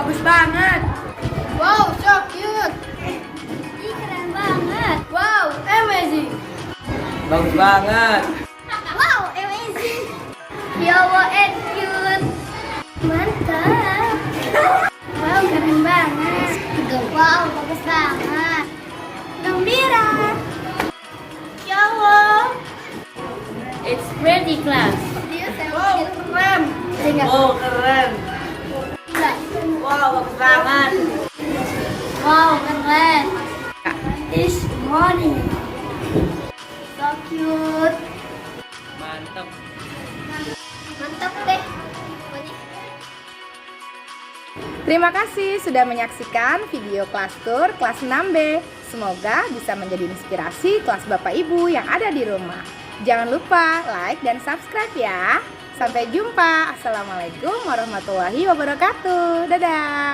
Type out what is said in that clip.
Bagus banget. Wow, so cute. Ih, keren banget. Wow, amazing. Bagus banget. Wow, amazing. Yowo and cute. Mantap. Wow, keren banget. Wow, bagus banget. Gembira. Yowo. It's pretty class. Wow, keren. Oh, keren. Wow, bagus banget. Wow, keren. This morning. So cute. Mantap. Mantap deh. Terima kasih sudah menyaksikan video kelas tour kelas 6B. Semoga bisa menjadi inspirasi kelas Bapak Ibu yang ada di rumah. Jangan lupa like dan subscribe ya. Sampai jumpa. Assalamualaikum warahmatullahi wabarakatuh. Dadah.